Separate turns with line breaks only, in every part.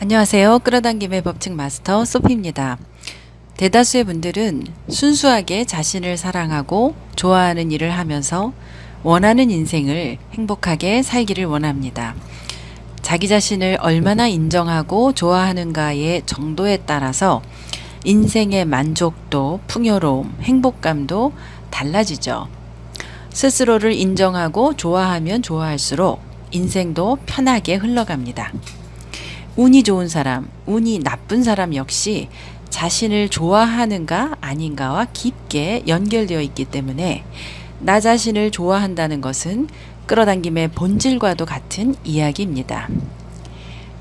안녕하세요. 끌어당김의 법칙 마스터 소피입니다. 대다수의 분들은 순수하게 자신을 사랑하고 좋아하는 일을 하면서 원하는 인생을 행복하게 살기를 원합니다. 자기 자신을 얼마나 인정하고 좋아하는가의 정도에 따라서 인생의 만족도, 풍요로움, 행복감도 달라지죠. 스스로를 인정하고 좋아하면 좋아할수록 인생도 편하게 흘러갑니다. 운이 좋은 사람, 운이 나쁜 사람 역시 자신을 좋아하는가 아닌가와 깊게 연결되어 있기 때문에 나 자신을 좋아한다는 것은 끌어당김의 본질과도 같은 이야기입니다.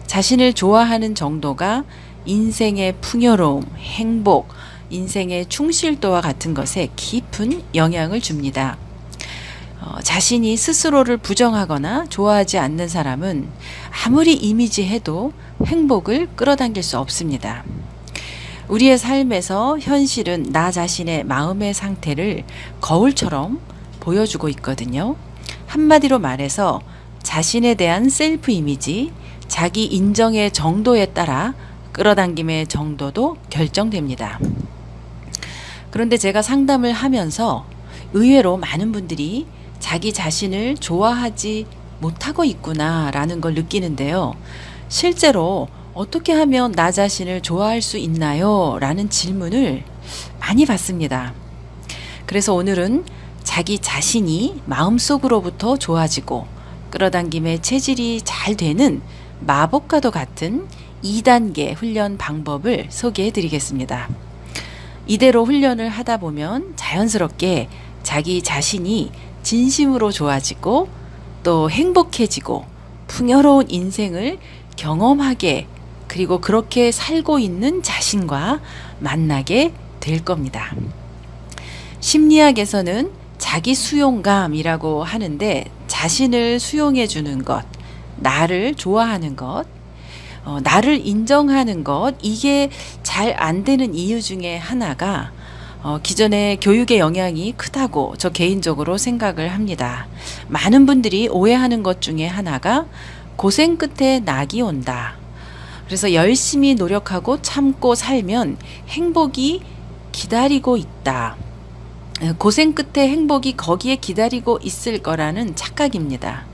자신을 좋아하는 정도가 인생의 풍요로움, 행복, 인생의 충실도와 같은 것에 깊은 영향을 줍니다. 자신이 스스로를 부정하거나 좋아하지 않는 사람은 아무리 이미지해도 행복을 끌어당길 수 없습니다. 우리의 삶에서 현실은 나 자신의 마음의 상태를 거울처럼 보여주고 있거든요. 한마디로 말해서 자신에 대한 셀프 이미지, 자기 인정의 정도에 따라 끌어당김의 정도도 결정됩니다. 그런데 제가 상담을 하면서 의외로 많은 분들이 자기 자신을 좋아하지 못하고 있구나라는 걸 느끼는데요. 실제로 어떻게 하면 나 자신을 좋아할 수 있나요? 라는 질문을 많이 받습니다. 그래서 오늘은 자기 자신이 마음속으로부터 좋아지고 끌어당김의 체질이 잘 되는 마법과도 같은 2단계 훈련 방법을 소개해 드리겠습니다. 이대로 훈련을 하다 보면 자연스럽게 자기 자신이 진심으로 좋아지고 또 행복해지고 풍요로운 인생을 경험하게, 그리고 그렇게 살고 있는 자신과 만나게 될 겁니다. 심리학에서는 자기 수용감이라고 하는데 자신을 수용해 주는 것, 나를 좋아하는 것, 나를 인정하는 것, 이게 잘 안 되는 이유 중에 하나가 기존의 교육의 영향이 크다고 저 개인적으로 생각을 합니다. 많은 분들이 오해하는 것 중에 하나가 고생 끝에 낙이 온다. 그래서 열심히 노력하고 참고 살면 행복이 기다리고 있다. 고생 끝에 행복이 거기에 기다리고 있을 거라는 착각입니다.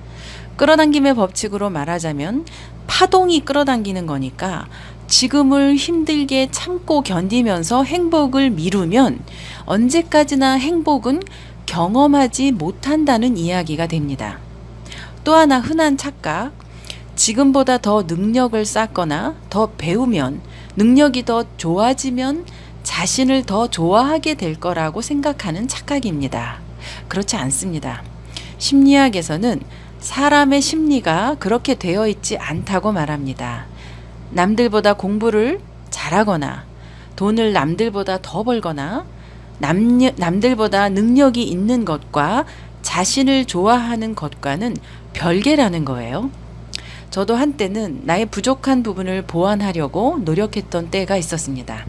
끌어당김의 법칙으로 말하자면 파동이 끌어당기는 거니까 지금을 힘들게 참고 견디면서 행복을 미루면 언제까지나 행복은 경험하지 못한다는 이야기가 됩니다. 또 하나 흔한 착각, 지금보다 더 능력을 쌓거나 더 배우면, 능력이 더 좋아지면 자신을 더 좋아하게 될 거라고 생각하는 착각입니다. 그렇지 않습니다. 심리학에서는 사람의 심리가 그렇게 되어 있지 않다고 말합니다. 남들보다 공부를 잘하거나 돈을 남들보다 더 벌거나 남들보다 능력이 있는 것과 자신을 좋아하는 것과는 별개라는 거예요. 저도 한때는 나의 부족한 부분을 보완하려고 노력했던 때가 있었습니다.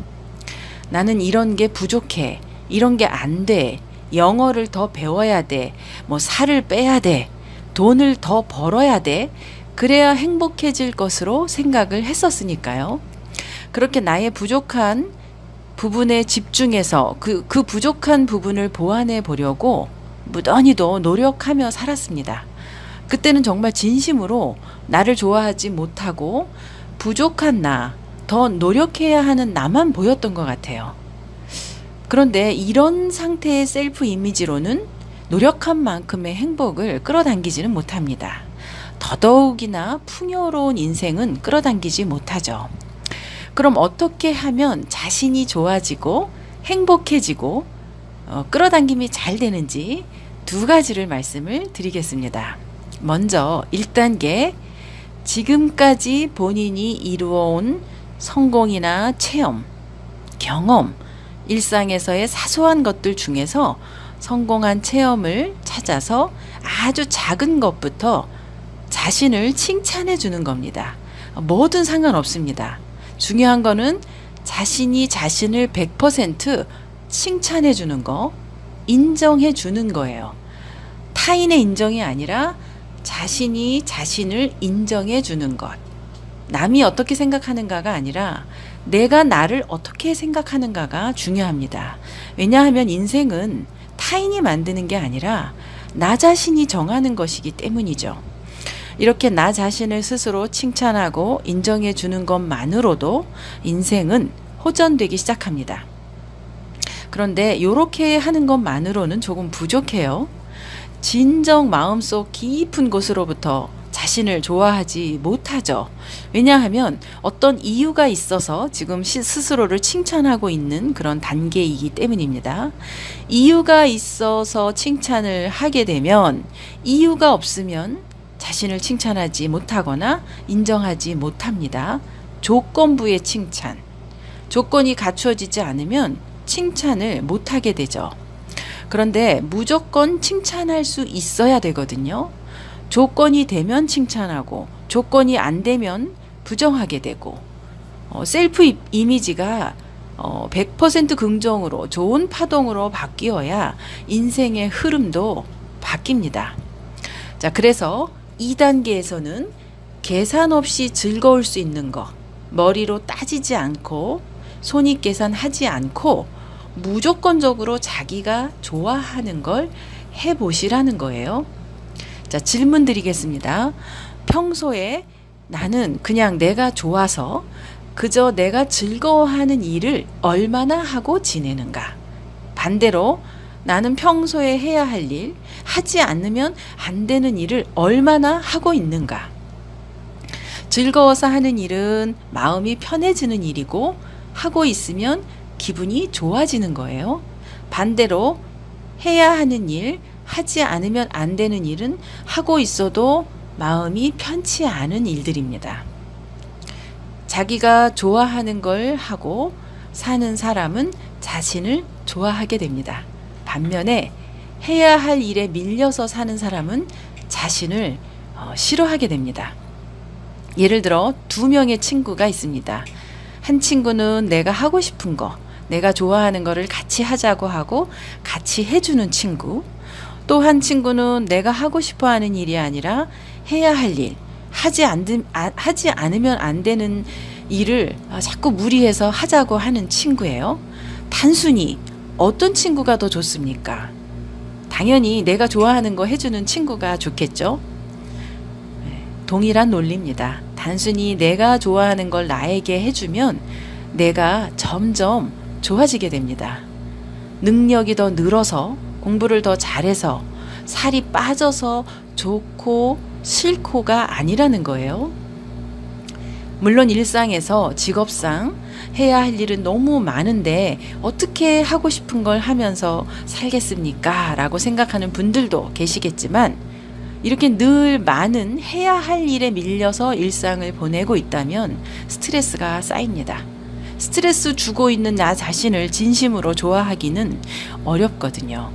나는 이런 게 부족해, 이런 게 안 돼, 영어를 더 배워야 돼, 살을 빼야 돼, 돈을 더 벌어야 돼, 그래야 행복해질 것으로 생각을 했었으니까요. 그렇게 나의 부족한 부분에 집중해서 그 부족한 부분을 보완해 보려고 무던히도 노력하며 살았습니다. 그때는 정말 진심으로 나를 좋아하지 못하고 부족한 나, 더 노력해야 하는 나만 보였던 것 같아요. 그런데 이런 상태의 셀프 이미지로는 노력한 만큼의 행복을 끌어당기지는 못합니다. 더더욱이나 풍요로운 인생은 끌어당기지 못하죠. 그럼 어떻게 하면 자신이 좋아지고 행복해지고 끌어당김이 잘 되는지 두 가지를 말씀을 드리겠습니다. 먼저 1단계, 지금까지 본인이 이루어온 성공이나 체험, 경험, 일상에서의 사소한 것들 중에서 성공한 체험을 찾아서 아주 작은 것부터 자신을 칭찬해 주는 겁니다. 뭐든 상관없습니다. 중요한 거는 자신이 자신을 100% 칭찬해 주는 거, 인정해 주는 거예요. 타인의 인정이 아니라 자신이 자신을 인정해 주는 것. 남이 어떻게 생각하는가가 아니라 내가 나를 어떻게 생각하는가가 중요합니다. 왜냐하면 인생은 타인이 만드는 게 아니라 나 자신이 정하는 것이기 때문이죠. 이렇게 나 자신을 스스로 칭찬하고 인정해 주는 것만으로도 인생은 호전되기 시작합니다. 그런데 이렇게 하는 것만으로는 조금 부족해요. 진정 마음속 깊은 곳으로부터 자신을 좋아하지 못하죠. 왜냐하면 어떤 이유가 있어서 지금 스스로를 칭찬하고 있는 그런 단계이기 때문입니다. 이유가 있어서 칭찬을 하게 되면 이유가 없으면 자신을 칭찬하지 못하거나 인정하지 못합니다. 조건부의 칭찬. 조건이 갖추어지지 않으면 칭찬을 못하게 되죠. 그런데 무조건 칭찬할 수 있어야 되거든요. 조건이 되면 칭찬하고 조건이 안 되면 부정하게 되고 셀프 이미지가 100% 긍정으로 좋은 파동으로 바뀌어야 인생의 흐름도 바뀝니다. 자, 그래서 2단계에서는 계산 없이 즐거울 수 있는 거, 머리로 따지지 않고 손익계산하지 않고 무조건적으로 자기가 좋아하는 걸 해보시라는 거예요. 자, 질문 드리겠습니다. 평소에 나는 그냥 내가 좋아서 그저 내가 즐거워하는 일을 얼마나 하고 지내는가? 반대로 나는 평소에 해야 할 일, 하지 않으면 안 되는 일을 얼마나 하고 있는가? 즐거워서 하는 일은 마음이 편해지는 일이고 하고 있으면 기분이 좋아지는 거예요. 반대로 해야 하는 일, 하지 않으면 안 되는 일은 하고 있어도 마음이 편치 않은 일들입니다. 자기가 좋아하는 걸 하고 사는 사람은 자신을 좋아하게 됩니다. 반면에 해야 할 일에 밀려서 사는 사람은 자신을 싫어하게 됩니다. 예를 들어 2명의 친구가 있습니다. 한 친구는 내가 하고 싶은 거, 내가 좋아하는 거를 같이 하자고 하고 같이 해주는 친구. 또 한 친구는 내가 하고 싶어 하는 일이 아니라 해야 할 일, 하지 않으면 안 되는 일을 자꾸 무리해서 하자고 하는 친구예요. 단순히 어떤 친구가 더 좋습니까? 당연히 내가 좋아하는 거 해주는 친구가 좋겠죠? 동일한 논리입니다. 단순히 내가 좋아하는 걸 나에게 해주면 내가 점점 좋아지게 됩니다. 능력이 더 늘어서 공부를 더 잘해서 살이 빠져서 좋고 싫고가 아니라는 거예요. 물론 일상에서 직업상 해야 할 일은 너무 많은데 어떻게 하고 싶은 걸 하면서 살겠습니까? 라고 생각하는 분들도 계시겠지만 이렇게 늘 많은 해야 할 일에 밀려서 일상을 보내고 있다면 스트레스가 쌓입니다. 스트레스 주고 있는 나 자신을 진심으로 좋아하기는 어렵거든요.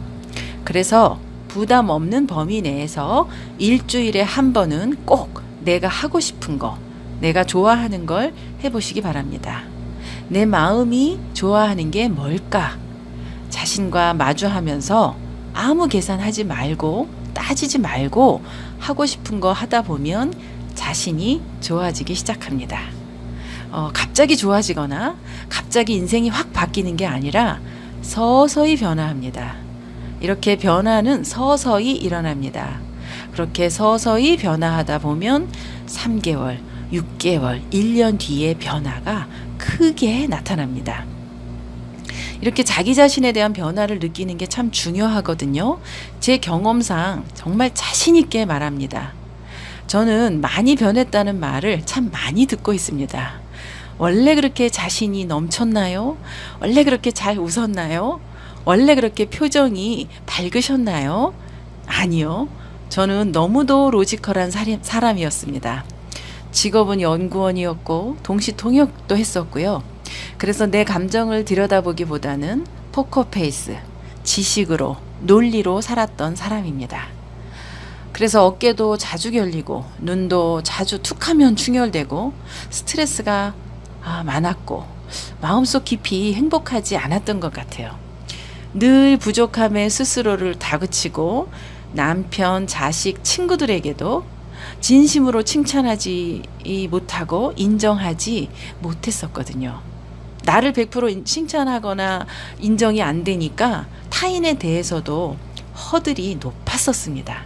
그래서 부담 없는 범위 내에서 일주일에 한 번은 꼭 내가 하고 싶은 거, 내가 좋아하는 걸 해보시기 바랍니다. 내 마음이 좋아하는 게 뭘까? 자신과 마주하면서 아무 계산하지 말고 따지지 말고 하고 싶은 거 하다 보면 자신이 좋아지기 시작합니다. 갑자기 좋아지거나 갑자기 인생이 확 바뀌는 게 아니라 서서히 변화합니다. 이렇게 변화는 서서히 일어납니다. 그렇게 서서히 변화하다 보면 3개월, 6개월, 1년 뒤에 변화가 크게 나타납니다. 이렇게 자기 자신에 대한 변화를 느끼는 게 참 중요하거든요. 제 경험상 정말 자신 있게 말합니다. 저는 많이 변했다는 말을 참 많이 듣고 있습니다. 원래 그렇게 자신이 넘쳤나요? 원래 그렇게 잘 웃었나요? 원래 그렇게 표정이 밝으셨나요? 아니요. 저는 너무도 로지컬한 사람이었습니다. 직업은 연구원이었고 동시통역도 했었고요. 그래서 내 감정을 들여다보기보다는 포커페이스, 지식으로, 논리로 살았던 사람입니다. 그래서 어깨도 자주 결리고 눈도 자주 툭하면 충혈되고 스트레스가 많았고 마음속 깊이 행복하지 않았던 것 같아요. 늘 부족함에 스스로를 다그치고 남편, 자식, 친구들에게도 진심으로 칭찬하지 못하고 인정하지 못했었거든요. 나를 100% 칭찬하거나 인정이 안 되니까 타인에 대해서도 허들이 높았었습니다.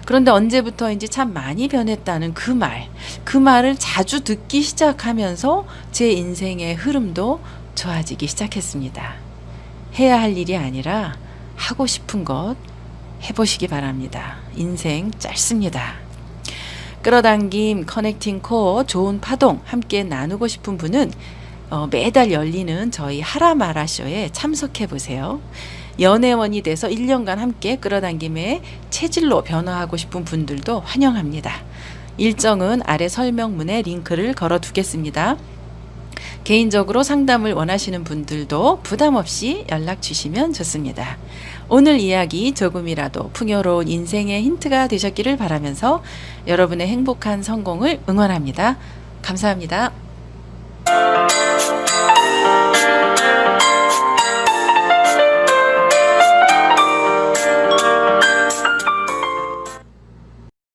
그런데 언제부터인지 참 많이 변했다는 그 말을 자주 듣기 시작하면서 제 인생의 흐름도 좋아지기 시작했습니다. 해야 할 일이 아니라 하고 싶은 것 해보시기 바랍니다. 인생 짧습니다. 끌어당김, 커넥팅 코어, 좋은 파동 함께 나누고 싶은 분은 매달 열리는 저희 하라마라쇼에 참석해 보세요. 연애원이 돼서 1년간 함께 끌어당김의 체질로 변화하고 싶은 분들도 환영합니다. 일정은 아래 설명문에 링크를 걸어 두겠습니다. 개인적으로 상담을 원하시는 분들도 부담 없이 연락 주시면 좋습니다. 오늘 이야기 조금이라도 풍요로운 인생의 힌트가 되셨기를 바라면서 여러분의 행복한 성공을 응원합니다. 감사합니다.